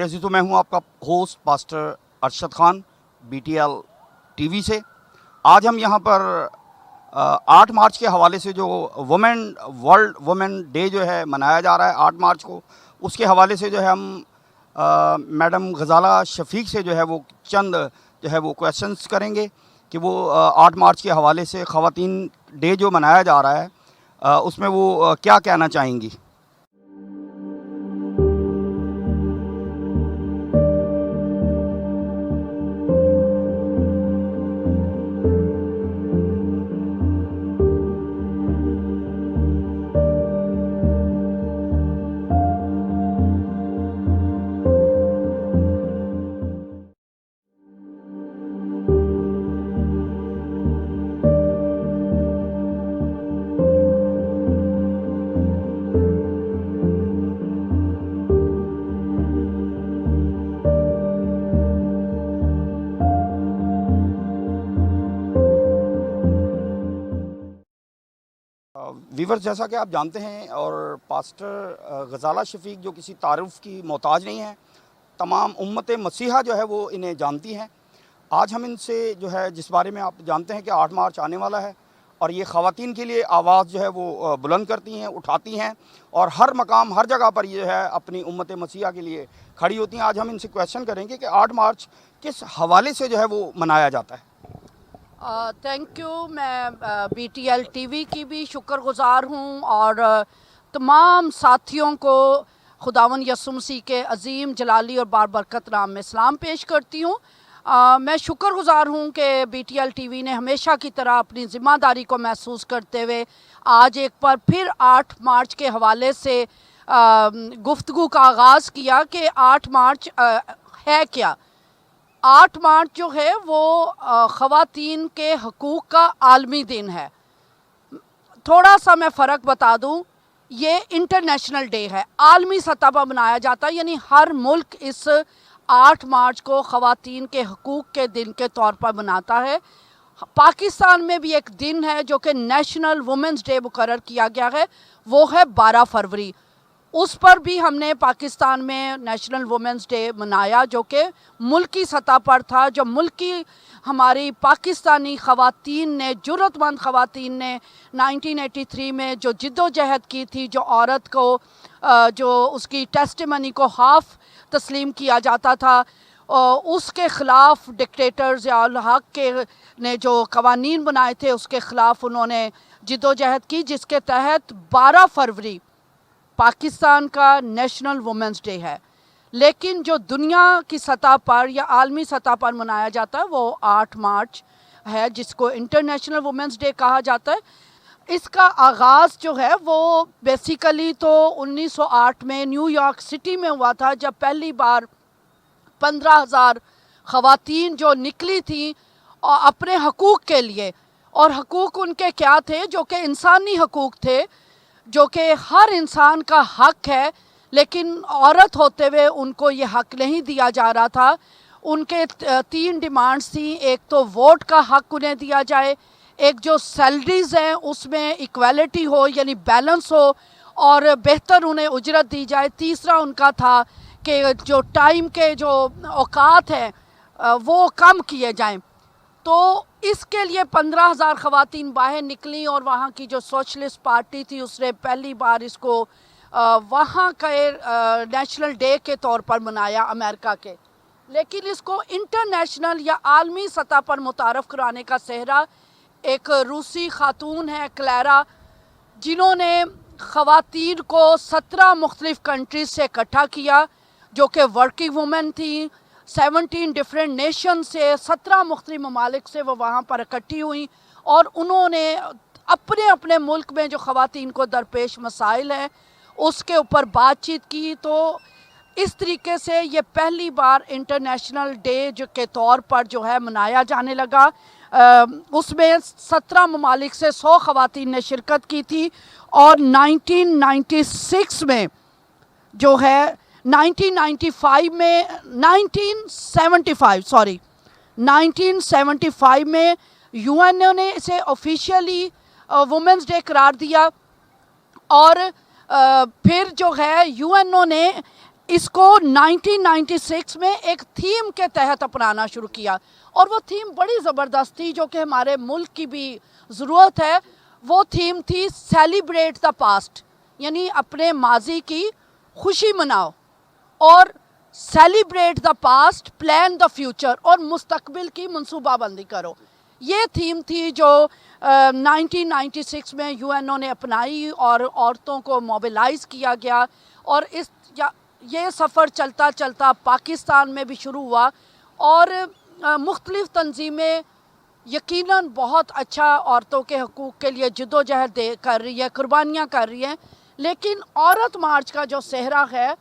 میرے عزیزوں، میں ہوں آپ کا host pastor Arshad Khan BTL TV سے۔ آج ہم یہاں پر 8 مارچ کے حوالے سے جو ورلڈ وومن ڈے جو ہے منایا جا رہا ہے 8 مارچ کو، اس کے حوالے سے جو ہے ہم میڈم غزالہ شفیق سے جو ہے وہ چند جو ہے وہ کویشچنس کریں گے کہ وہ 8 مارچ کے حوالے سے خواتین ڈے جو منایا جا رہا ہے اس میں وہ کیا کہنا چاہیں گی۔ ویورز، جیسا کہ آپ جانتے ہیں اور پاسٹر غزالہ شفیق جو کسی تعارف کی محتاج نہیں ہے، تمام امت مسیحا جو ہے وہ انہیں جانتی ہیں۔ آج ہم ان سے جو ہے جس بارے میں آپ جانتے ہیں کہ 8 مارچ آنے والا ہے اور یہ خواتین کے لیے آواز جو ہے وہ بلند کرتی ہیں، اٹھاتی ہیں اور ہر مقام ہر جگہ پر یہ ہے اپنی امت مسیحا کے لیے کھڑی ہوتی ہیں۔ آج ہم ان سے کویشچن کریں گے کہ 8 مارچ کس حوالے سے جو ہے وہ منایا جاتا ہے۔ Thank you. میں BTL TV کی بھی شکر گزار ہوں اور تمام ساتھیوں کو خداوند یسوع مسیح کے عظیم جلالی اور باربرکت نام میں سلام پیش کرتی ہوں۔ میں شکر گزار ہوں کہ BTL TV نے ہمیشہ کی طرح اپنی ذمہ داری کو محسوس کرتے ہوئے آج ایک بار پھر 8 مارچ کے حوالے سے گفتگو کا آغاز کیا کہ 8 مارچ ہے کیا۔ 8 مارچ جو ہے وہ خواتین کے حقوق کا عالمی دن ہے۔ تھوڑا سا میں فرق بتا دوں، یہ انٹرنیشنل ڈے ہے، عالمی سطح پر منایا جاتا ہے، یعنی ہر ملک اس 8 مارچ کو خواتین کے حقوق کے دن کے طور پر مناتا ہے۔ پاکستان میں بھی ایک دن ہے جو کہ نیشنل وومنز ڈے مقرر کیا گیا ہے، وہ ہے 12 فروری۔ اس پر بھی ہم نے پاکستان میں نیشنل وومنز ڈے منایا جو کہ ملکی سطح پر تھا، جو ملکی ہماری پاکستانی خواتین نے، جرأت مند خواتین نے 1983 میں جو جد و جہد کی تھی، جو عورت کو جو اس کی ٹیسٹیمنی کو ہاف تسلیم کیا جاتا تھا، اس کے خلاف ڈکٹیٹرز یا الحق کے نے جو قوانین بنائے تھے اس کے خلاف انہوں نے جد و جہد کی، جس کے تحت 12 فروری پاکستان کا نیشنل وومنز ڈے ہے۔ لیکن جو دنیا کی سطح پر یا عالمی سطح پر منایا جاتا ہے وہ 8 مارچ ہے، جس کو انٹرنیشنل وومنز ڈے کہا جاتا ہے۔ اس کا آغاز جو ہے وہ بیسیکلی تو 1908 میں نیو یارک سٹی میں ہوا تھا، جب پہلی بار 15,000 خواتین جو نکلی تھیں اپنے حقوق کے لیے، اور حقوق ان کے کیا تھے؟ جو کہ انسانی حقوق تھے، جو کہ ہر انسان کا حق ہے، لیکن عورت ہوتے ہوئے ان کو یہ حق نہیں دیا جا رہا تھا۔ ان کے 3 ڈیمانڈز تھیں، ایک تو ووٹ کا حق انہیں دیا جائے، ایک جو سیلریز ہیں اس میں ایکویلٹی ہو یعنی بیلنس ہو اور بہتر انہیں اجرت دی جائے، تیسرا ان کا تھا کہ جو ٹائم کے جو اوقات ہیں وہ کم کیے جائیں۔ تو اس کے لیے 15,000 خواتین باہر نکلیں اور وہاں کی جو سوشلسٹ پارٹی تھی اس نے پہلی بار اس کو وہاں کے نیشنل ڈے کے طور پر منایا امریکہ کے۔ لیکن اس کو انٹرنیشنل یا عالمی سطح پر متعارف کرانے کا سہرا ایک روسی خاتون ہے کلیرا، جنہوں نے خواتین کو 17 مختلف کنٹریز سے اکٹھا کیا، جو کہ ورکنگ وومن تھیں، 17 ڈفرینٹ نیشن سے 17 مختلف ممالک سے وہ وہاں پر اکٹھی ہوئیں اور انہوں نے اپنے اپنے ملک میں جو خواتین کو درپیش مسائل ہیں اس کے اوپر بات چیت کی۔ تو اس طریقے سے یہ پہلی بار انٹرنیشنل ڈے جو کے طور پر جو ہے منایا جانے لگا۔ اس میں 17 ممالک سے 100 خواتین نے شرکت کی تھی اور 1996 میں جو ہے 1975 میں UN نے اسے آفیشیلی وومنز ڈے قرار دیا، اور پھر جو ہے UN نے اس کو 1996 میں ایک تھیم کے تحت اپنانا شروع کیا، اور وہ تھیم بڑی زبردست تھی جو کہ ہمارے ملک کی بھی ضرورت ہے۔ وہ تھیم تھی سیلیبریٹ دا پاسٹ، یعنی اپنے ماضی کی خوشی مناؤ، اور celebrate the past plan the future, اور مستقبل کی منصوبہ بندی کرو۔ یہ تھیم تھی جو 1996 میں یو این او نے اپنائی اور عورتوں کو موبلائز کیا گیا، اور یہ سفر چلتا چلتا پاکستان میں بھی شروع ہوا، اور مختلف تنظیمیں یقیناً بہت اچھا عورتوں کے حقوق کے لیے جد و جہد کر رہی ہے، قربانیاں کر رہی ہیں، لیکن عورت مارچ کا جو صحرا ہے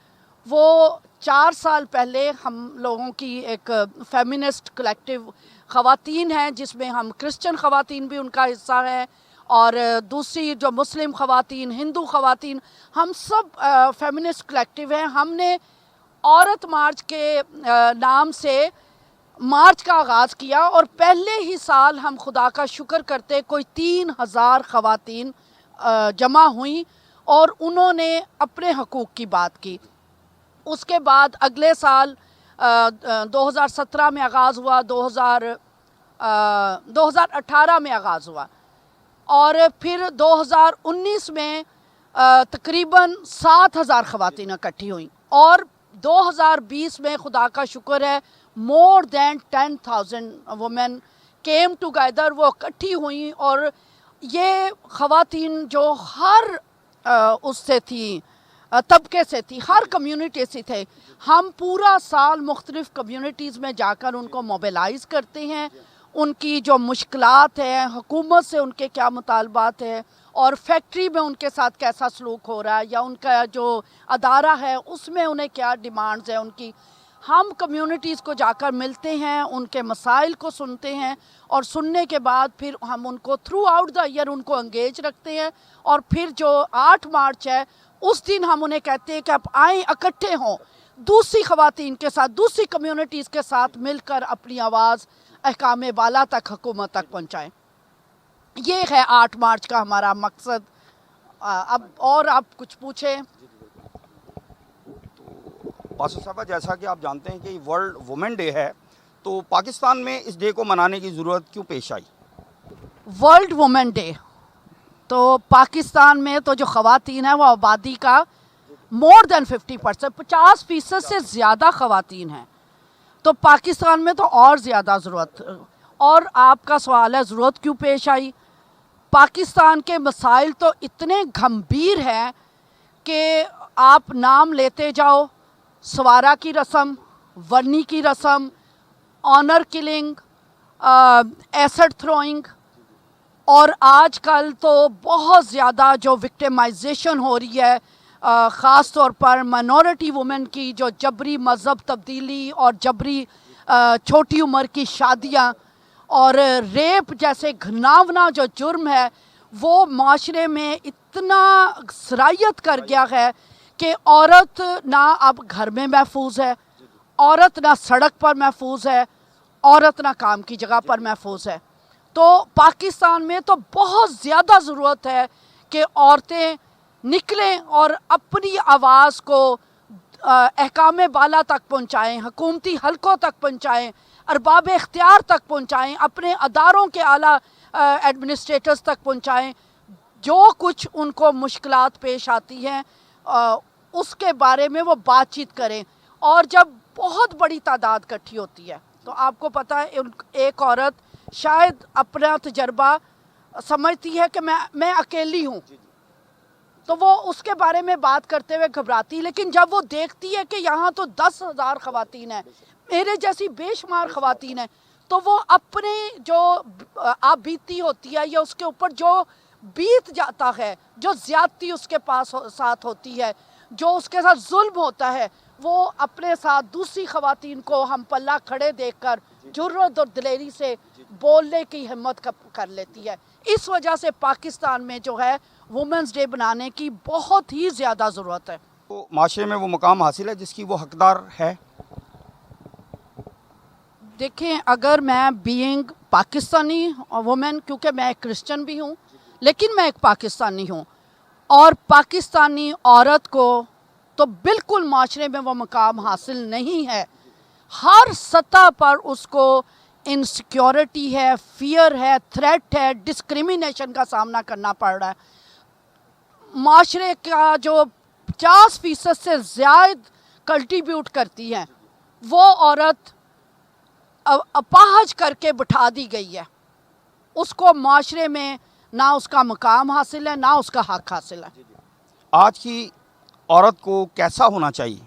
وہ 4 سال پہلے ہم لوگوں کی ایک فیمنسٹ کلیکٹیو خواتین ہیں، جس میں ہم کرسچن خواتین بھی ان کا حصہ ہیں، اور دوسری جو مسلم خواتین، ہندو خواتین، ہم سب فیمنسٹ کلیکٹیو ہیں۔ ہم نے عورت مارچ کے نام سے مارچ کا آغاز کیا، اور پہلے ہی سال ہم خدا کا شکر کرتے کوئی 3000 خواتین جمع ہوئیں، اور انہوں نے اپنے حقوق کی بات کی۔ اس کے بعد اگلے سال 2017 میں آغاز ہوا، 2018 میں آغاز ہوا، اور پھر 2019 میں تقریباً 7000 خواتین اکٹھی ہوئیں، اور 2020 میں خدا کا شکر ہے more than 10,000 women came together، وہ اکٹھی ہوئیں، اور یہ خواتین جو ہر اس سے تھی، طبقے سے تھی، ہر کمیونٹی سے تھے۔ ہم پورا سال مختلف کمیونٹیز میں جا کر ان کو موبلائز کرتے ہیں، ان کی جو مشکلات ہیں، حکومت سے ان کے کیا مطالبات ہیں، اور فیکٹری میں ان کے ساتھ کیسا سلوک ہو رہا ہے، یا ان کا جو ادارہ ہے اس میں انہیں کیا ڈیمانڈز ہیں ان کی۔ ہم کمیونٹیز کو جا کر ملتے ہیں، ان کے مسائل کو سنتے ہیں، اور سننے کے بعد پھر ہم ان کو تھرو آؤٹ دا ایئر ان کو انگیج رکھتے ہیں، اور پھر جو 8 مارچ ہے اس دن ہم انہیں کہتے ہیں کہ آپ آئیں، اکٹھے ہوں، دوسری خواتین کے ساتھ، دوسری کمیونٹیز کے ساتھ مل کر اپنی آواز احکام بالا تک، حکومت تک پہنچائیں۔ یہ ہے 8 مارچ کا ہمارا مقصد۔ اب اور آپ کچھ پوچھیں۔ پاسٹر صاحبہ، جیسا کہ آپ جانتے ہیں کہ ورلڈ وومن ڈے ہے، تو پاکستان میں اس ڈے کو منانے کی ضرورت کیوں پیش آئی؟ ورلڈ وومن ڈے تو پاکستان میں تو جو خواتین ہیں وہ آبادی کا more than 50%، 50% سے زیادہ خواتین ہیں، تو پاکستان میں تو اور زیادہ ضرورت۔ اور آپ کا سوال ہے ضرورت کیوں پیش آئی؟ پاکستان کے مسائل تو اتنے گھمبیر ہیں کہ آپ نام لیتے جاؤ، سوارا کی رسم، ورنی کی رسم، آنر کلنگ، ایسڈ تھروئنگ، اور آج کل تو بہت زیادہ جو وکٹمائزیشن ہو رہی ہے، خاص طور پر مائنورٹی وومن کی جو جبری مذہب تبدیلی اور جبری چھوٹی عمر کی شادیاں اور ریپ جیسے گھناونا جو جرم ہے، وہ معاشرے میں اتنا سرایت کر گیا ہے کہ عورت نہ اب گھر میں محفوظ ہے، عورت نہ سڑک پر محفوظ ہے، عورت نہ کام کی جگہ پر محفوظ ہے۔ تو پاکستان میں تو بہت زیادہ ضرورت ہے کہ عورتیں نکلیں اور اپنی آواز کو احکام بالا تک پہنچائیں، حکومتی حلقوں تک پہنچائیں، ارباب اختیار تک پہنچائیں، اپنے اداروں کے اعلیٰ ایڈمنسٹریٹرز تک پہنچائیں۔ جو کچھ ان کو مشکلات پیش آتی ہیں اس کے بارے میں وہ بات چیت کریں، اور جب بہت بڑی تعداد اکٹھی ہوتی ہے تو آپ کو پتہ ہے ایک عورت شاید اپنا تجربہ سمجھتی ہے کہ میں اکیلی ہوں، تو وہ اس کے بارے میں بات کرتے ہوئے گھبراتی، لیکن جب وہ دیکھتی ہے کہ یہاں تو 10,000 خواتین ہیں، میرے جیسی بے شمار خواتین ہیں، تو وہ اپنے جو آپ بیتی ہوتی ہے یا اس کے اوپر جو بیت جاتا ہے، جو زیادتی اس کے ساتھ ہوتی ہے، جو اس کے ساتھ ظلم ہوتا ہے، وہ اپنے ساتھ دوسری خواتین کو ہم پلہ کھڑے دیکھ کر جرأت اور دلیری سے بولنے کی ہمت کر لیتی ہے۔ اس وجہ سے پاکستان میں جو ہے وومنز ڈے بنانے کی بہت ہی زیادہ ضرورت ہے۔ تو معاشرے میں وہ مقام حاصل ہے جس کی وہ حقدار ہے؟ دیکھیں، اگر میں بینگ پاکستانی وومن، کیونکہ میں ایک کرسچن بھی ہوں لیکن میں ایک پاکستانی ہوں، اور پاکستانی عورت کو تو بالکل معاشرے میں وہ مقام حاصل نہیں ہے. ہر سطح پر اس کو انسیکیورٹی ہے, فیئر ہے, تھریٹ ہے, ڈسکریمنیشن کا سامنا کرنا پڑ رہا ہے. معاشرے کا جو 50% سے زائد کنٹریبیوٹ کرتی ہے وہ عورت اپاہج کر کے بٹھا دی گئی ہے. اس کو معاشرے میں نہ اس کا مقام حاصل ہے, نہ اس کا حق حاصل ہے. آج کی عورت کو کیسا ہونا چاہیے؟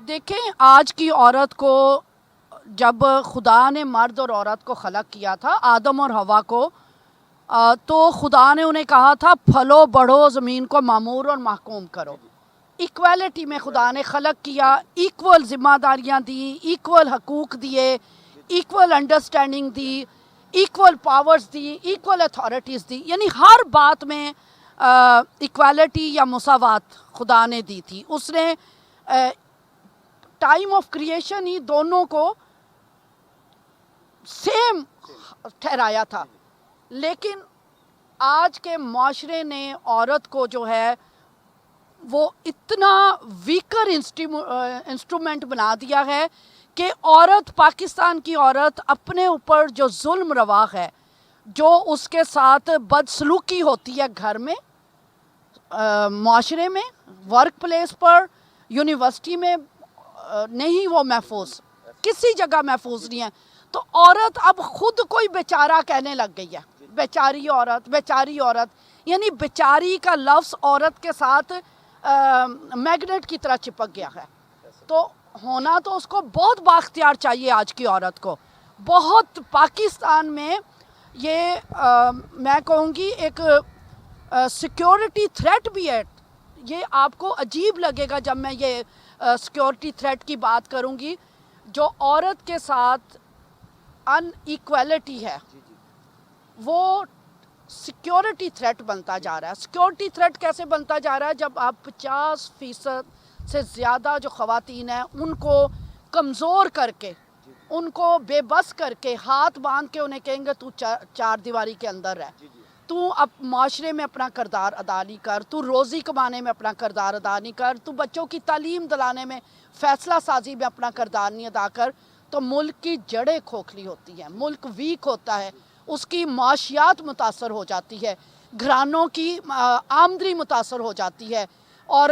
دیکھیں, آج کی عورت کو جب خدا نے مرد اور عورت کو خلق کیا تھا, آدم اور حوا کو, تو خدا نے انہیں کہا تھا پھلو بڑھو, زمین کو معمور اور محکوم کرو. ایکویلٹی میں خدا نے خلق کیا, ایکول ذمہ داریاں دی, ایکول حقوق دیے, ایکول انڈرسٹینڈنگ دی, ایکول پاورز دی, ایکول اتھارٹیز دی. یعنی ہر بات میں ایکویلٹی یا مساوات خدا نے دی تھی. اس نے ٹائم آف کریشن ہی دونوں کو سیم ٹھہرایا تھا. لیکن آج کے معاشرے نے عورت کو جو ہے وہ اتنا ویکر انسٹرومنٹ بنا دیا ہے کہ عورت, پاکستان کی عورت اپنے اوپر جو ظلم روا ہے, جو اس کے ساتھ بدسلوکی ہوتی ہے گھر میں, معاشرے میں, ورک پلیس پر, یونیورسٹی میں, نہیں وہ محفوظ, کسی جگہ محفوظ نہیں ہے. تو عورت اب خود کوئی بیچارہ کہنے لگ گئی ہے, بیچاری عورت, بیچاری عورت. یعنی بیچاری کا لفظ عورت کے ساتھ میگنیٹ کی طرح چپک گیا ہے. تو ہونا تو اس کو بہت بااختیار چاہیے آج کی عورت کو. بہت پاکستان میں یہ میں کہوں گی ایک سیکیورٹی تھریٹ بھی ہے. یہ آپ کو عجیب لگے گا جب میں یہ سیکیورٹی تھریٹ کی بات کروں گی. جو عورت کے ساتھ ان ایکویلٹی ہے وہ سیکیورٹی تھریٹ بنتا جا رہا ہے. سیکیورٹی تھریٹ کیسے بنتا جا رہا ہے؟ جب آپ 50% سے زیادہ جو خواتین ہیں ان کو کمزور کر کے, ان کو بے بس کر کے, ہاتھ باندھ کے انہیں کہیں گے تو چار دیواری کے اندر رہ, تو اب معاشرے میں اپنا کردار ادا نہیں کر, تو روزی کمانے میں اپنا کردار ادا نہیں کر, تو بچوں کی تعلیم دلانے میں, فیصلہ سازی میں اپنا کردار نہیں ادا کر, تو ملک کی جڑیں کھوکھلی ہوتی ہیں, ملک ویک ہوتا ہے, اس کی معاشیات متاثر ہو جاتی ہے, گھرانوں کی آمدنی متاثر ہو جاتی ہے. اور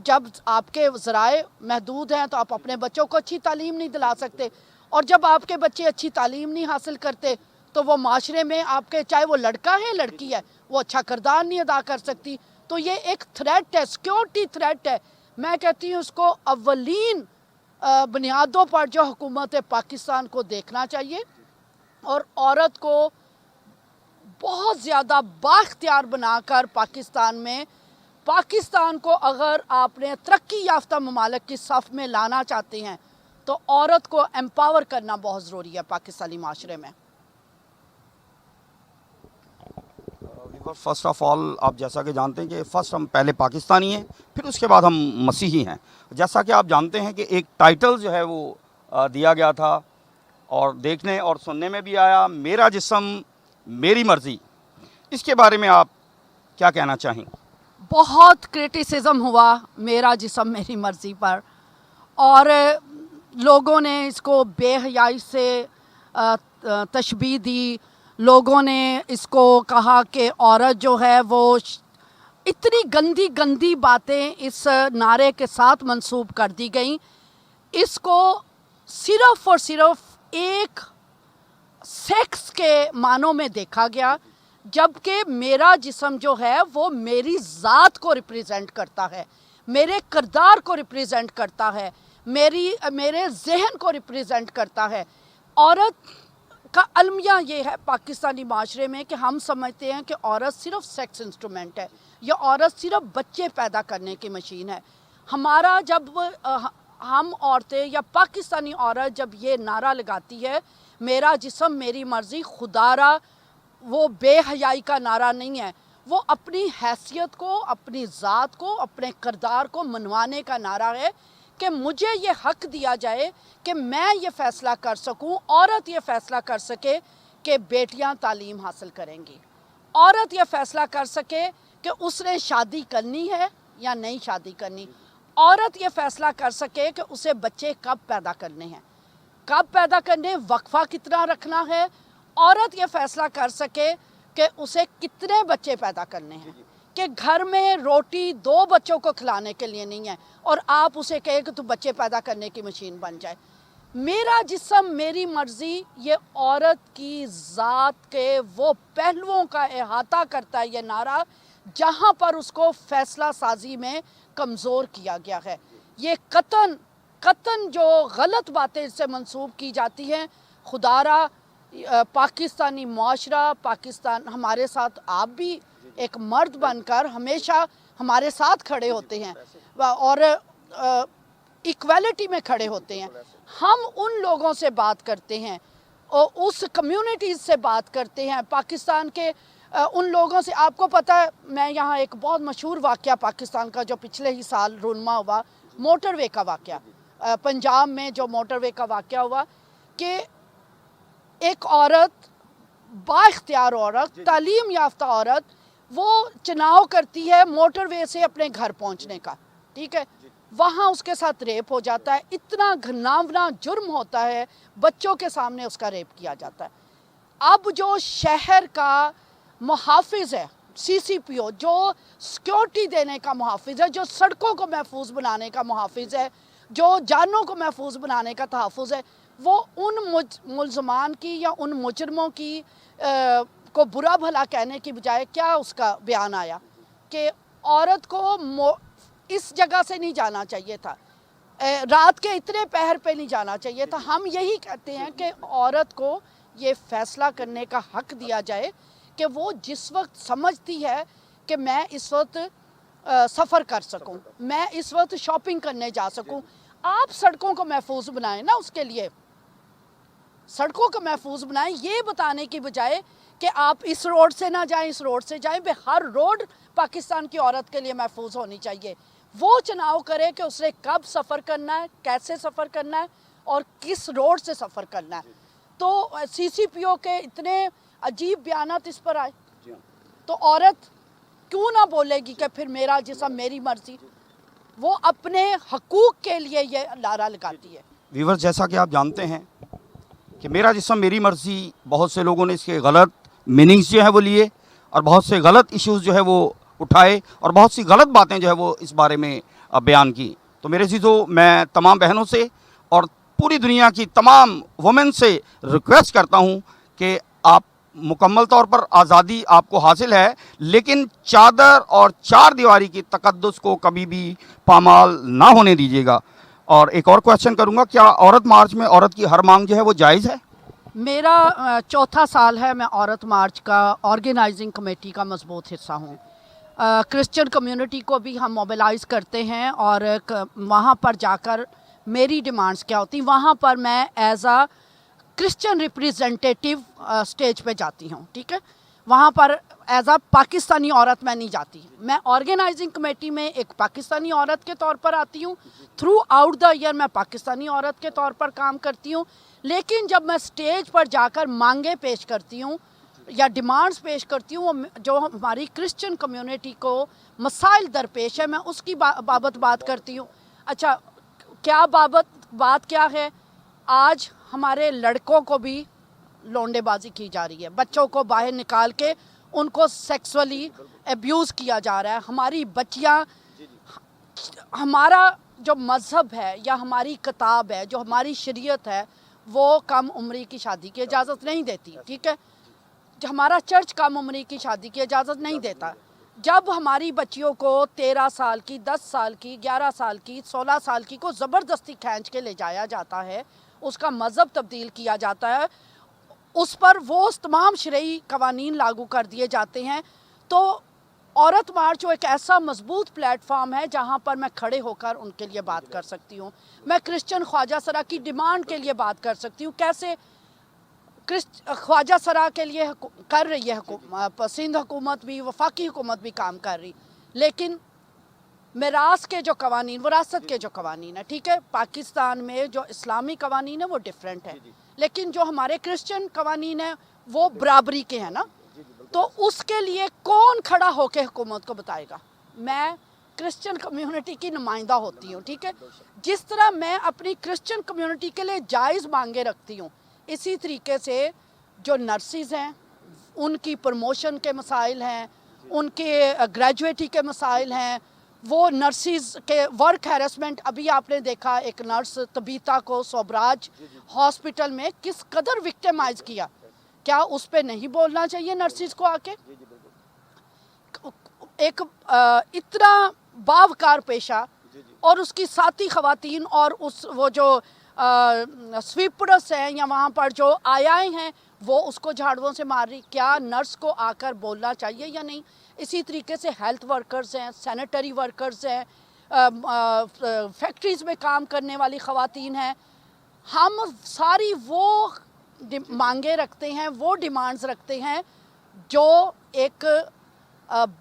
جب آپ کے ذرائع محدود ہیں تو آپ اپنے بچوں کو اچھی تعلیم نہیں دلا سکتے, اور جب آپ کے بچے اچھی تعلیم نہیں حاصل کرتے تو وہ معاشرے میں آپ کے, چاہے وہ لڑکا ہے لڑکی ہے, وہ اچھا کردار نہیں ادا کر سکتی. تو یہ ایک تھریٹ ہے, سیکیورٹی تھریٹ ہے. میں کہتی ہوں اس کو اولین بنیادوں پر جو حکومت پاکستان کو دیکھنا چاہیے, اور عورت کو بہت زیادہ بااختیار بنا کر پاکستان کو اگر آپ نے ترقی یافتہ ممالک کی صف میں لانا چاہتے ہیں تو عورت کو امپاور کرنا بہت ضروری ہے پاکستانی معاشرے میں. فرسٹ آف آل آپ جیسا کہ جانتے ہیں کہ فرسٹ ہم پہلے پاکستانی ہیں, پھر اس کے بعد ہم مسیحی ہیں. جیسا کہ آپ جانتے ہیں کہ ایک ٹائٹل جو ہے وہ دیا گیا تھا اور دیکھنے اور سننے میں بھی آیا, میرا جسم میری مرضی. اس کے بارے میں آپ کیا کہنا چاہیں؟ بہت کرٹیسزم ہوا میرا جسم میری مرضی پر, اور لوگوں نے اس کو بے حیائی سے تشبیہ دی. لوگوں نے اس کو کہا کہ عورت جو ہے وہ اتنی گندی گندی باتیں اس نعرے کے ساتھ منسوب کر دی گئیں. اس کو صرف اور صرف ایک سیکس کے معنوں میں دیکھا گیا, جبکہ میرا جسم جو ہے وہ میری ذات کو ریپریزنٹ کرتا ہے, میرے کردار کو ریپریزنٹ کرتا ہے, میرے ذہن کو ریپریزنٹ کرتا ہے. عورت کا المیہ یہ ہے پاکستانی معاشرے میں کہ ہم سمجھتے ہیں کہ عورت صرف سیکس انسٹرومنٹ ہے, یا عورت صرف بچے پیدا کرنے کی مشین ہے. ہمارا جب ہم عورتیں یا پاکستانی عورت جب یہ نعرہ لگاتی ہے میرا جسم میری مرضی, خدارا وہ بے حیائی کا نعرہ نہیں ہے, وہ اپنی حیثیت کو, اپنی ذات کو, اپنے کردار کو منوانے کا نعرہ ہے کہ مجھے یہ حق دیا جائے کہ میں یہ فیصلہ کر سکوں, عورت یہ فیصلہ کر سکے کہ بیٹیاں تعلیم حاصل کریں گی, عورت یہ فیصلہ کر سکے کہ اس نے شادی کرنی ہے یا نہیں شادی کرنی. عورت یہ فیصلہ کر سکے کہ اسے بچے کب پیدا کرنے ہیں, کب پیدا کرنے, وقفہ کتنا رکھنا ہے. عورت یہ فیصلہ کر سکے کہ اسے کتنے بچے پیدا کرنے ہیں, کہ گھر میں روٹی 2 بچوں کو کھلانے کے لیے نہیں ہے اور آپ اسے کہے کہ تو بچے پیدا کرنے کی مشین بن جائے. میرا جسم میری مرضی یہ عورت کی ذات کے وہ پہلوؤں کا احاطہ کرتا ہے یہ نعرہ جہاں پر اس کو فیصلہ سازی میں کمزور کیا گیا ہے. یہ قطن جو غلط باتیں اس سے منسوب کی جاتی ہیں, خدا را پاکستانی معاشرہ, پاکستان ہمارے ساتھ, آپ بھی ایک مرد بن کر ہمیشہ ہمارے ساتھ کھڑے ہوتے ہیں اور ایکویلٹی میں کھڑے ہوتے ہیں. ہم ان لوگوں سے بات کرتے ہیں اور اس کمیونٹیز سے بات کرتے ہیں, پاکستان کے ان لوگوں سے. آپ کو پتہ ہے میں یہاں ایک بہت مشہور واقعہ پاکستان کا جو پچھلے ہی سال رونما ہوا, موٹر وے کا واقعہ, پنجاب میں جو موٹر وے کا واقعہ ہوا کہ ایک عورت, با اختیار عورت, تعلیم یافتہ عورت, وہ چناؤ کرتی ہے موٹر وے سے اپنے گھر پہنچنے کا, ٹھیک ہے, وہاں اس کے ساتھ ریپ ہو جاتا ہے. اتنا گھناونا جرم ہوتا ہے, بچوں کے سامنے اس کا ریپ کیا جاتا ہے. اب جو شہر کا محافظ ہے, سی سی پی او, جو سیکیورٹی دینے کا محافظ ہے, جو سڑکوں کو محفوظ بنانے کا محافظ ہے, جو جانوں کو محفوظ بنانے کا تحفظ ہے, وہ ان ملزمان کی یا ان مجرموں کی کو برا بھلا کہنے کی بجائے کیا اس کا بیان آیا کہ عورت کو اس جگہ سے نہیں جانا چاہیے تھا, رات کے اتنے پہر پہ نہیں جانا چاہیے تھا. ہم یہی کہتے ہیں کہ عورت کو یہ فیصلہ کرنے کا حق دیا جائے کہ وہ جس وقت سمجھتی ہے کہ میں اس وقت سفر کر سکوں, میں اس وقت شاپنگ کرنے جا سکوں. آپ سڑکوں کو محفوظ بنائیں نا, اس کے لیے سڑکوں کو محفوظ بنائیں, یہ بتانے کی بجائے کہ آپ اس روڈ سے نہ جائیں, اس روڈ سے جائیں. ہر روڈ پاکستان کی عورت کے لیے محفوظ ہونی چاہیے. وہ چناؤ کرے کہ اس نے کب سفر کرنا ہے, کیسے سفر کرنا ہے اور کس روڈ سے سفر کرنا ہے. تو سی سی پی او کے اتنے عجیب بیانات اس پر آئے تو عورت کیوں نہ بولے گی کہ پھر میرا جسم میری مرضی. وہ اپنے حقوق کے لیے یہ نعرہ لگاتی ہے. ویورز, جیسا کہ آپ جانتے ہیں کہ میرا جسم میری مرضی, بہت سے لوگوں نے اس کے غلط میننگز جو ہے وہ لیے اور بہت سے غلط ایشوز جو ہے وہ اٹھائے اور بہت سی غلط باتیں جو ہے وہ اس بارے میں بیان کی. تو میرے عزیزو, میں تمام بہنوں سے اور پوری دنیا کی تمام وومن سے ریکویسٹ کرتا ہوں کہ آپ مکمل طور پر آزادی آپ کو حاصل ہے, لیکن چادر اور 4 دیواری کی تقدس کو کبھی بھی پامال نہ ہونے دیجیے گا. اور ایک اور کویشچن کروں گا, کیا عورت مارچ میں عورت کی ہر مانگ جو ہے وہ جائز ہے؟ میرا 4تھا سال ہے, میں عورت مارچ کا آرگنائزنگ کمیٹی کا مضبوط حصہ ہوں. کرسچن کمیونٹی کو بھی ہم موبلائز کرتے ہیں اور وہاں پر جا کر میری ڈیمانڈز کیا ہوتی, وہاں پر میں as a Christian representative stage پہ جاتی ہوں, ٹھیک ہے. وہاں پر ایز اے پاکستانی عورت میں نہیں جاتی, میں آرگنائزنگ کمیٹی میں ایک پاکستانی عورت کے طور پر آتی ہوں. تھرو آؤٹ دا ایئر میں پاکستانی عورت کے طور پر کام کرتی ہوں, لیکن جب میں اسٹیج پر جا کر مانگیں پیش کرتی ہوں یا ڈیمانڈز پیش کرتی ہوں جو ہماری کرسچن کمیونٹی کو مسائل درپیش ہے, میں اس کی بابت بات کرتی ہوں. اچھا, کیا بات کیا ہے؟ آج ہمارے لڑکوں کو بھی لونڈے بازی کی جا رہی ہے, بچوں کو باہر نکال کے ان کو سیکسولی ایبیوز کیا جا رہا ہے. ہماری بچیاں, ہمارا جو مذہب ہے یا ہماری کتاب ہے, جو ہماری شریعت ہے, وہ کم عمری کی شادی کی اجازت نہیں دیتی, ٹھیک ہے. ہمارا چرچ کم عمری کی شادی کی اجازت نہیں دیتا. جب ہماری بچیوں کو 13 سال کی, 10 سال کی, 11 سال کی, 16 سال کی کو زبردستی کھینچ کے لے جایا جاتا ہے, اس کا مذہب تبدیل کیا جاتا ہے, اس پر وہ تمام شرعی قوانین لاگو کر دیے جاتے ہیں. تو عورت مارچ ایک ایسا مضبوط پلیٹ فارم ہے جہاں پر میں کھڑے ہو کر ان کے لیے بات کر سکتی ہوں. میں کرسچن خواجہ سرا کی ڈیمانڈ کے لیے بات کر سکتی ہوں. کیسے خواجہ سرا کے لیے کر رہی ہے سندھ حکومت بھی, وفاقی حکومت بھی کام کر رہی, لیکن میراث کے جو قوانین, وراثت کے جو قوانین ہیں, ٹھیک ہے, پاکستان میں جو اسلامی قوانین ہیں وہ ڈیفرنٹ ہے, لیکن جو ہمارے کرسچن قوانین ہیں وہ برابری کے ہیں نا. تو اس کے لیے کون کھڑا ہو کے حکومت کو بتائے گا؟ میں کرسچن کمیونٹی کی نمائندہ ہوتی ہوں, ٹھیک ہے. جس طرح میں اپنی کرسچن کمیونٹی کے لیے جائز مانگے رکھتی ہوں, اسی طریقے سے جو نرسز ہیں ان کی پروموشن کے مسائل ہیں, ان کے گریجویٹی کے مسائل ہیں, وہ نرسز کے ورک ہیرسمنٹ. ابھی آپ نے دیکھا ایک نرس تبیتا کو سوبراج ہاسپٹل میں کس قدر وکٹمائز کیا. کیا اس پہ نہیں بولنا چاہیے نرسز کو آ کے؟ ایک اتنا باوقار پیشہ اور اس کی ساتھی خواتین اور وہ جو سویپرس ہیں یا وہاں پر جو آیائیں ہیں وہ اس کو جھاڑووں سے مار رہی. کیا نرس کو آ کر بولنا چاہیے یا نہیں؟ اسی طریقے سے ہیلتھ ورکرز ہیں, سینیٹری ورکرز ہیں, فیکٹریز میں کام کرنے والی خواتین ہیں. ہم ساری وہ مانگیں رکھتے ہیں, وہ ڈیمانڈز رکھتے ہیں جو ایک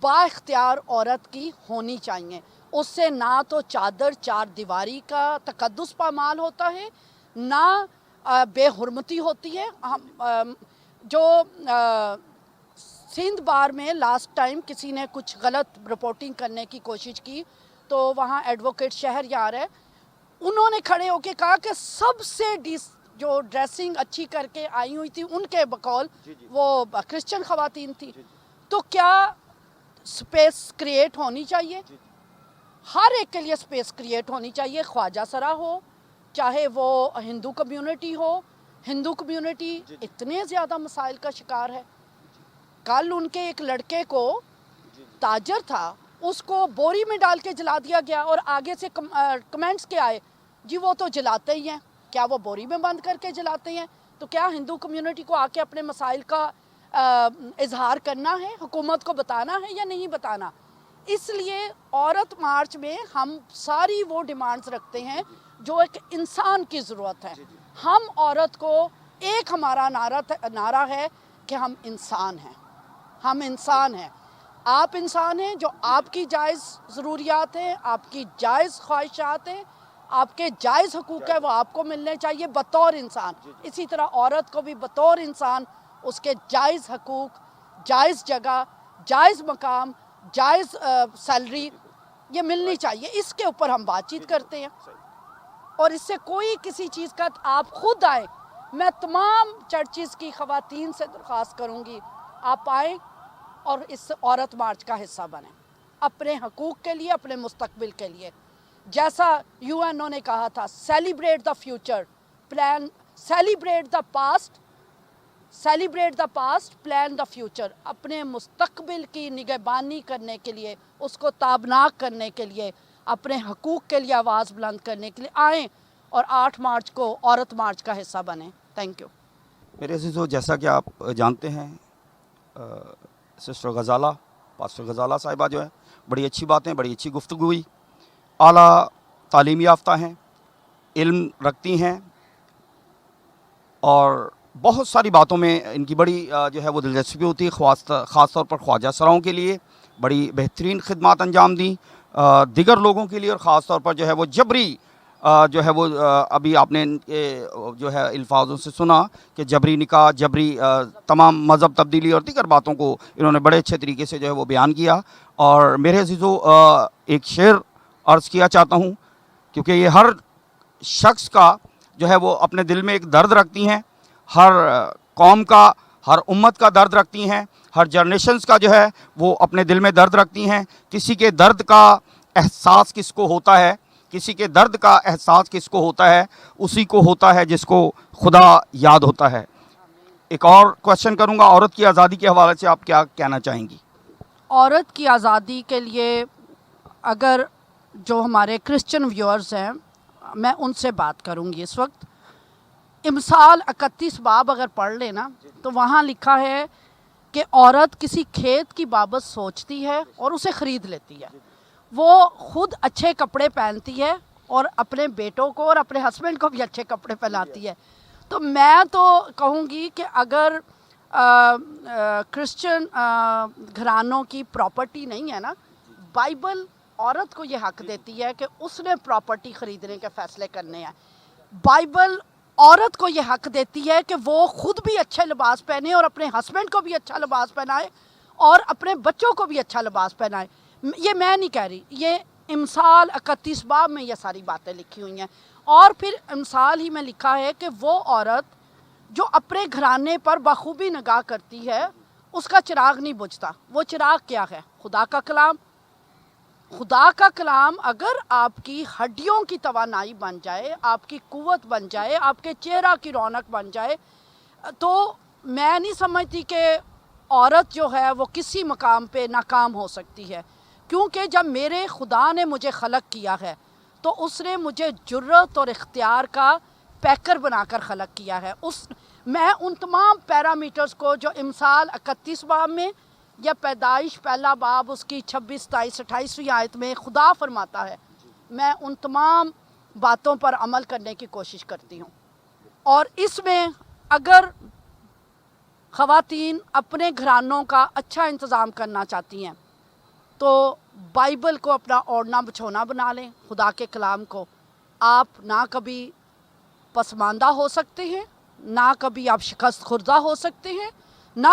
با اختیار عورت کی ہونی چاہیے. اس سے نہ تو چادر چار دیواری کا تقدس پامال ہوتا ہے, نہ بے حرمتی ہوتی ہے. جو سندھ بار میں لاسٹ ٹائم کسی نے کچھ غلط رپورٹنگ کرنے کی کوشش کی تو وہاں ایڈوکیٹ شہریار ہے, انہوں نے کھڑے ہو کے کہا کہ سب سے جو ڈریسنگ اچھی کر کے آئی ہوئی تھی ان کے بقول وہ کرسچن خواتین تھی. تو کیا سپیس کریٹ ہونی چاہیے؟ ہر ایک کے لیے سپیس کریٹ ہونی چاہیے, خواجہ سرا ہو چاہے وہ ہندو کمیونٹی ہو. ہندو کمیونٹی اتنے زیادہ مسائل کا شکار ہے. کل ان کے ایک لڑکے کو تاجر تھا, اس کو بوری میں ڈال کے جلا دیا گیا اور آگے سے کمنٹس کے آئے جی وہ تو جلاتے ہی ہیں. کیا وہ بوری میں بند کر کے جلاتے ہیں؟ تو کیا ہندو کمیونٹی کو آ کے اپنے مسائل کا اظہار کرنا ہے, حکومت کو بتانا ہے یا نہیں بتانا؟ اس لیے عورت مارچ میں ہم ساری وہ ڈیمانڈز رکھتے ہیں جو ایک انسان کی ضرورت ہے. ہم عورت کو ایک ہمارا نعرہ ہے کہ ہم انسان ہیں, ہم انسان ہیں. آپ انسان ہیں, جو آپ کی جائز ضروریات ہیں, آپ کی جائز خواہشات ہیں, آپ کے جائز حقوق ہیں, وہ آپ کو ملنے چاہیے بطور انسان. اسی طرح عورت کو بھی بطور انسان اس کے جائز حقوق, جائز جگہ, جائز مقام, جائز سیلری یہ ملنی چاہیے. اس کے اوپر ہم بات چیت کرتے ہیں اور اس سے کوئی کسی چیز کا آپ خود آئیں. میں تمام چرچز کی خواتین سے درخواست کروں گی آپ آئیں اور اس عورت مارچ کا حصہ بنیں, اپنے حقوق کے لیے, اپنے مستقبل کے لیے. جیسا یو این او نے کہا تھا, celebrate the future, plan, celebrate the past, celebrate the past, plan the future. اپنے مستقبل کی نگہبانی کرنے کے لیے, اس کو تابناک کرنے کے لیے, اپنے حقوق کے لیے آواز بلند کرنے کے لیے آئیں اور 8 مارچ کو عورت مارچ کا حصہ بنیں. Thank you. میرے عزیزو, جیسا کہ آپ جانتے ہیں سسٹر غزالہ, پاسٹر غزالہ صاحبہ جو ہے بڑی اچھی باتیں, بڑی اچھی گفتگو ہوئی, اعلیٰ تعلیم یافتہ ہیں, علم رکھتی ہیں اور بہت ساری باتوں میں ان کی بڑی جو ہے وہ دلچسپی ہوتی ہے. خاص طور پر خواجہ سراؤں کے لیے بڑی بہترین خدمات انجام دیں, دیگر لوگوں کے لیے, اور خاص طور پر جو ہے وہ جبری جو ہے وہ ابھی آپ نے جو ہے الفاظوں سے سنا کہ جبری نکاح, جبری تمام مذہب تبدیلی اور دیگر باتوں کو انہوں نے بڑے اچھے طریقے سے جو ہے وہ بیان کیا. اور میرے عزیزو, ایک شعر عرض کیا چاہتا ہوں کیونکہ یہ ہر شخص کا جو ہے وہ اپنے دل میں ایک درد رکھتی ہیں, ہر قوم کا, ہر امت کا درد رکھتی ہیں, ہر جنریشنز کا جو ہے وہ اپنے دل میں درد رکھتی ہیں. کسی کے درد کا احساس کس کو ہوتا ہے, کسی کے درد کا احساس کس کو ہوتا ہے, اسی کو ہوتا ہے جس کو خدا یاد ہوتا ہے. ایک اور کوشچن کروں گا, عورت کی آزادی کے حوالے سے آپ کیا کہنا چاہیں گی؟ عورت کی آزادی کے لیے اگر جو ہمارے کرسچن ویورز ہیں میں ان سے بات کروں گی اس وقت. امثال 31 باب اگر پڑھ لینا تو وہاں لکھا ہے کہ عورت کسی کھیت کی بابت سوچتی ہے اور اسے خرید لیتی ہے. وہ خود اچھے کپڑے پہنتی ہے اور اپنے بیٹوں کو اور اپنے ہسبینڈ کو بھی اچھے کپڑے پہناتی ہے. تو میں تو کہوں گی کہ اگر کرسچن گھرانوں کی پراپرٹی نہیں ہے نا, بائبل عورت کو یہ حق دیتی ہے کہ اس نے پراپرٹی خریدنے کے فیصلے کرنے ہیں. بائبل عورت کو یہ حق دیتی ہے کہ وہ خود بھی اچھے لباس پہنے اور اپنے ہسبینڈ کو بھی اچھا لباس پہنائے اور اپنے بچوں کو بھی اچھا لباس پہنائے. یہ میں نہیں کہہ رہی، یہ امثال 31 باب میں یہ ساری باتیں لکھی ہوئی ہیں. اور پھر امثال ہی میں لکھا ہے کہ وہ عورت جو اپنے گھرانے پر بخوبی نگاہ کرتی ہے اس کا چراغ نہیں بجھتا. وہ چراغ کیا ہے؟ خدا کا کلام. خدا کا کلام اگر آپ کی ہڈیوں کی توانائی بن جائے، آپ کی قوت بن جائے، آپ کے چہرہ کی رونق بن جائے، تو میں نہیں سمجھتی کہ عورت جو ہے وہ کسی مقام پہ ناکام ہو سکتی ہے. کیونکہ جب میرے خدا نے مجھے خلق کیا ہے تو اس نے مجھے جرت اور اختیار کا پیکر بنا کر خلق کیا ہے. میں ان تمام پیرامیٹرز کو جو امثال 31 باب میں یا پیدائش پہلا باب اس کی 26، 27، 28ویں آیت میں خدا فرماتا ہے، میں ان تمام باتوں پر عمل کرنے کی کوشش کرتی ہوں. اور اس میں اگر خواتین اپنے گھرانوں کا اچھا انتظام کرنا چاہتی ہیں تو بائبل کو اپنا اوڑھنا بچھونا بنا لیں. خدا کے کلام کو آپ نہ کبھی پسماندہ ہو سکتے ہیں، نہ کبھی آپ شکست خوردہ ہو سکتے ہیں، نہ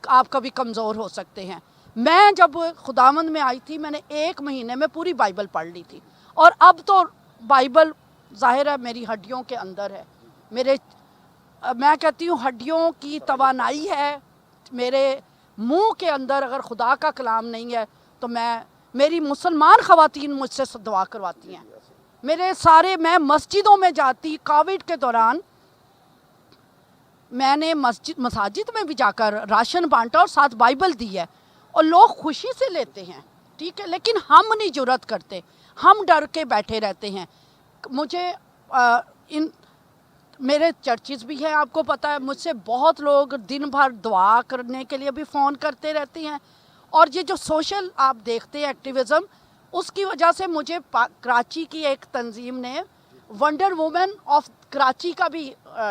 آپ کبھی کمزور ہو سکتے ہیں. میں جب خداوند میں آئی تھی میں نے 1 مہینے میں پوری بائبل پڑھ لی تھی، اور اب تو بائبل ظاہر ہے میری ہڈیوں کے اندر ہے. میں کہتی ہوں ہڈیوں کی توانائی ہے میرے منہ کے اندر. اگر خدا کا کلام نہیں ہے تو میری مسلمان خواتین مجھ سے دعا کرواتی ہیں. میں مسجدوں میں جاتی، کووڈ کے دوران میں نے مساجد میں بھی جا کر راشن بانٹا اور ساتھ بائبل دی ہے، اور لوگ خوشی سے لیتے ہیں، ٹھیک ہے. لیکن ہم نہیں جرات کرتے، ہم ڈر کے بیٹھے رہتے ہیں. مجھے میرے چرچز بھی ہیں، آپ کو پتہ ہے، مجھ سے بہت لوگ دن بھر دعا کرنے کے لیے بھی فون کرتے رہتے ہیں. اور یہ جو سوشل آپ دیکھتے ہیں ایکٹیویزم، اس کی وجہ سے مجھے کراچی کی ایک تنظیم نے ونڈر وومن آف کراچی کا بھی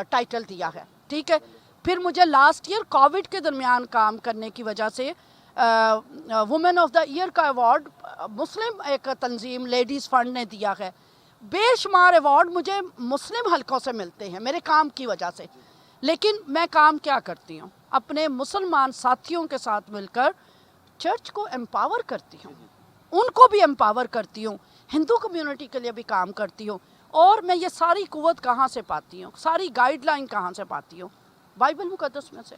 ٹائٹل دیا ہے، ٹھیک ہے. پھر مجھے لاسٹ ایئر کووڈ کے درمیان کام کرنے کی وجہ سے وومن آف دا ایئر کا ایوارڈ مسلم ایک تنظیم لیڈیز فنڈ نے دیا ہے. بے شمار ایوارڈ مجھے مسلم حلقوں سے ملتے ہیں میرے کام کی وجہ سے. لیکن میں کام کیا کرتی ہوں؟ اپنے مسلمان ساتھیوں کے ساتھ مل کر چرچ کو امپاور کرتی ہوں، ان کو بھی امپاور کرتی ہوں، ہندو کمیونٹی کے لیے بھی کام کرتی ہوں. اور میں یہ ساری قوت کہاں سے پاتی ہوں، ساری گائیڈ لائن کہاں سے پاتی ہوں؟ بائبل مقدس میں سے.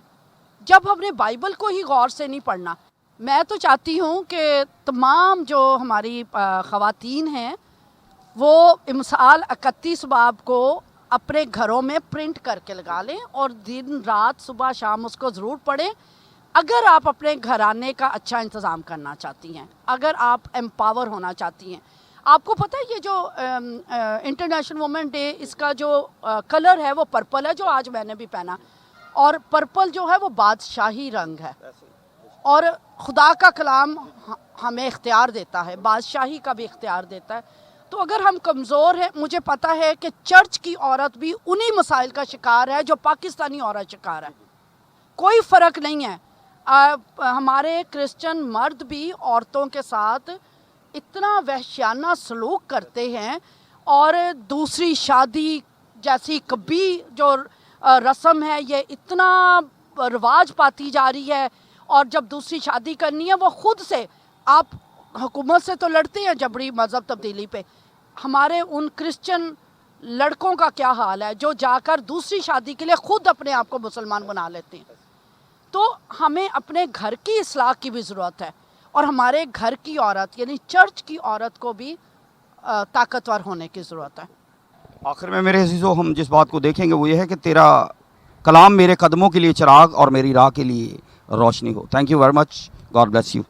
جب ہم نے بائبل کو ہی غور سے نہیں پڑھنا، میں تو چاہتی ہوں کہ تمام جو ہماری خواتین ہیں وہ امثال 31 باب کو اپنے گھروں میں پرنٹ کر کے لگا لیں اور دن رات صبح شام اس کو ضرور پڑھیں. اگر آپ اپنے گھرانے کا اچھا انتظام کرنا چاہتی ہیں، اگر آپ امپاور ہونا چاہتی ہیں. آپ کو پتہ ہے یہ جو انٹرنیشنل وومن ڈے، اس کا جو کلر ہے وہ پرپل ہے، جو آج میں نے بھی پہنا. اور پرپل جو ہے وہ بادشاہی رنگ ہے، اور خدا کا کلام ہمیں اختیار دیتا ہے، بادشاہی کا بھی اختیار دیتا ہے. تو اگر ہم کمزور ہیں، مجھے پتہ ہے کہ چرچ کی عورت بھی انہی مسائل کا شکار ہے جو پاکستانی عورت شکار ہے. کوئی فرق نہیں ہے. ہمارے کرسچن مرد بھی عورتوں کے ساتھ اتنا وحشیانہ سلوک کرتے ہیں، اور دوسری شادی جیسی کبھی جو رسم ہے یہ اتنا رواج پاتی جا رہی ہے. اور جب دوسری شادی کرنی ہے وہ خود سے، آپ حکومت سے تو لڑتے ہیں جبری مذہب تبدیلی پہ، ہمارے ان کرسچن لڑکوں کا کیا حال ہے جو جا کر دوسری شادی کے لیے خود اپنے آپ کو مسلمان بنا لیتے ہیں. تو ہمیں اپنے گھر کی اصلاح کی بھی ضرورت ہے، اور ہمارے گھر کی عورت یعنی چرچ کی عورت کو بھی طاقتور ہونے کی ضرورت ہے. آخر میں میرے عزیزو، ہم جس بات کو دیکھیں گے وہ یہ ہے کہ تیرا کلام میرے قدموں کے لیے چراغ اور میری راہ کے لیے روشنی ہو. Thank you very much. God bless you.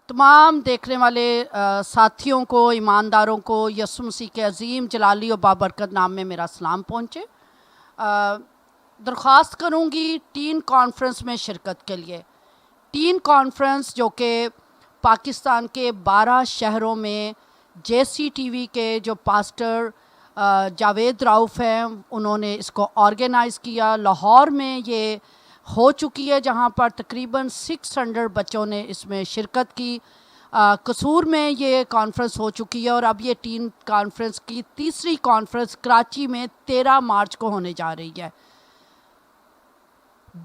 تمام دیکھنے والے ساتھیوں کو، ایمانداروں کو یسوع مسیح کے عظیم جلالی اور بابرکت نام میں میرا سلام پہنچے. درخواست کروں گی ٹین کانفرنس میں شرکت کے لیے. teen کانفرنس جو کہ پاکستان کے 12 شہروں میں JCTV کے جو پاسٹر جاوید راؤف ہیں انہوں نے اس کو آرگنائز کیا. لاہور میں یہ ہو چکی ہے جہاں پر تقریباً 600 بچوں نے اس میں شرکت کی. قصور میں یہ کانفرنس ہو چکی ہے اور اب یہ ٹین کانفرنس کی تیسری کانفرنس کراچی میں 13 مارچ کو ہونے جا رہی ہے.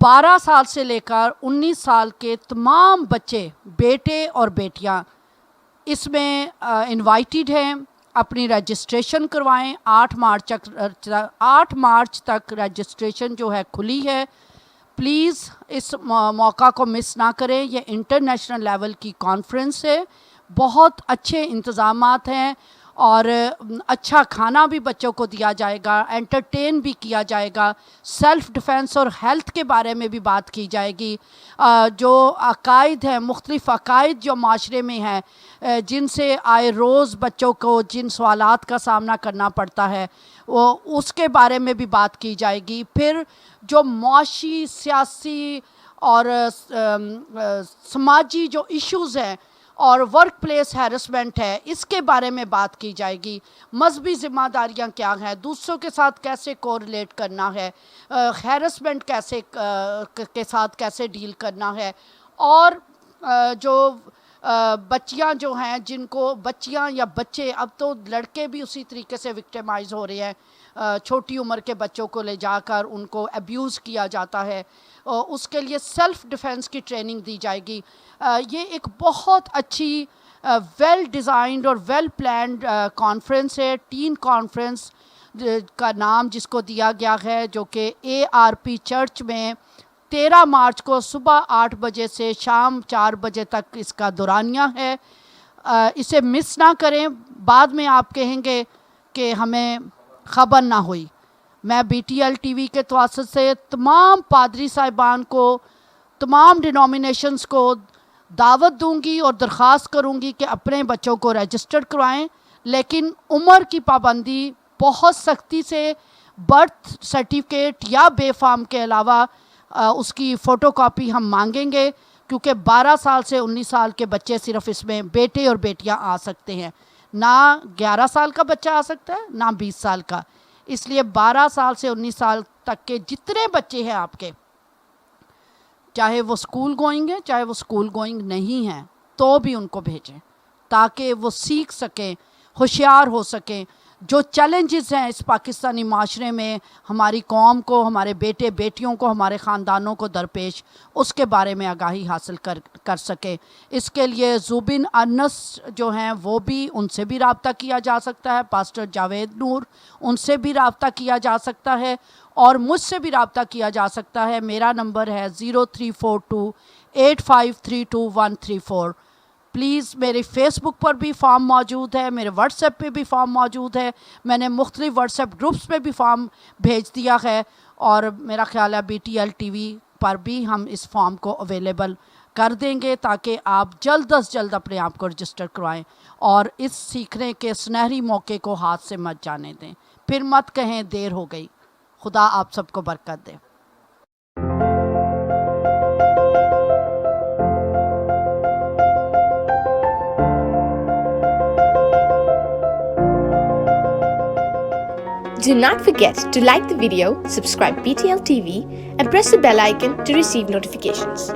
12 سال سے لے کر 19 سال کے تمام بچے بیٹے اور بیٹیاں اس میں انوائٹیڈ ہیں. اپنی رجسٹریشن کروائیں. 8 مارچ تک رجسٹریشن جو ہے کھلی ہے. پلیز اس موقع کو مس نہ کریں. یہ انٹرنیشنل لیول کی کانفرنس ہے. بہت اچھے انتظامات ہیں اور اچھا کھانا بھی بچوں کو دیا جائے گا, انٹرٹین بھی کیا جائے گا, سیلف ڈیفنس اور ہیلتھ کے بارے میں بھی بات کی جائے گی. جو عقائد ہیں, مختلف عقائد جو معاشرے میں ہیں, جن سے آئے روز بچوں کو جن سوالات کا سامنا کرنا پڑتا ہے وہ اس کے بارے میں بھی بات کی جائے گی. پھر جو معاشی, سیاسی اور سماجی جو ایشوز ہیں اور ورک پلیس ہیرسمنٹ ہے اس کے بارے میں بات کی جائے گی. مذہبی ذمہ داریاں کیا ہیں, دوسروں کے ساتھ کیسے کوریلیٹ کرنا ہے, ہیرسمنٹ کیسے کے ساتھ کیسے ڈیل کرنا ہے, اور جو بچیاں جو ہیں جن کو بچیاں یا بچے, اب تو لڑکے بھی اسی طریقے سے وکٹمائز ہو رہے ہیں, چھوٹی عمر کے بچوں کو لے جا کر ان کو ابیوز کیا جاتا ہے, اس کے لیے سیلف ڈیفنس کی ٹریننگ دی جائے گی. یہ ایک بہت اچھی ویل ڈیزائنڈ اور ویل پلانڈ کانفرنس ہے. ٹین کانفرنس کا نام جس کو دیا گیا ہے جو کہ ARP چرچ میں 13 مارچ کو صبح 8 بجے سے شام 4 بجے تک اس کا دورانیہ ہے. اسے مس نہ کریں. بعد میں آپ کہیں گے کہ ہمیں خبر نہ ہوئی. میں BTL TV کے توسط سے تمام پادری صاحبان کو, تمام ڈینومینیشنز کو دعوت دوں گی اور درخواست کروں گی کہ اپنے بچوں کو رجسٹر کروائیں, لیکن عمر کی پابندی بہت سختی سے, برتھ سرٹیفکیٹ یا بے فارم کے علاوہ اس کی فوٹو کاپی ہم مانگیں گے, کیونکہ 12 سال سے 19 سال کے بچے صرف اس میں بیٹے اور بیٹیاں آ سکتے ہیں, نہ 11 سال کا بچہ آ سکتا ہے نہ 20 سال کا. اس لیے 12 سال سے 19 سال تک کے جتنے بچے ہیں آپ کے, چاہے وہ اسکول گوئنگ ہیں چاہے وہ اسکول گوئنگ نہیں ہیں, تو بھی ان کو بھیجیں تاکہ وہ سیکھ سکیں, ہوشیار ہو سکیں. جو چیلنجز ہیں اس پاکستانی معاشرے میں ہماری قوم کو, ہمارے بیٹے بیٹیوں کو, ہمارے خاندانوں کو درپیش, اس کے بارے میں آگاہی حاصل کر سکیں. اس کے لیے زوبن انس جو ہیں وہ بھی, ان سے بھی رابطہ کیا جا سکتا ہے. پاسٹر جاوید نور, ان سے بھی رابطہ کیا جا سکتا ہے اور مجھ سے بھی رابطہ کیا جا سکتا ہے. میرا نمبر ہے 034285323134. پلیز میرے فیس بک پر بھی فارم موجود ہے, میرے واٹس ایپ پہ بھی فارم موجود ہے, میں نے مختلف واٹس ایپ گروپس پہ بھی فارم بھیج دیا ہے, اور میرا خیال ہے BTL TV پر بھی ہم اس فارم کو اویلیبل کر دیں گے تاکہ آپ جلد از جلد اپنے آپ کو رجسٹر کروائیں اور اس سیکھنے کے سنہری موقع کو ہاتھ سے مت جانے دیں. پھر مت کہیں دیر ہو گئی. خدا آپ سب کو برکت دے. Do not forget to like the video, subscribe BTL TV, and press the bell icon to receive notifications.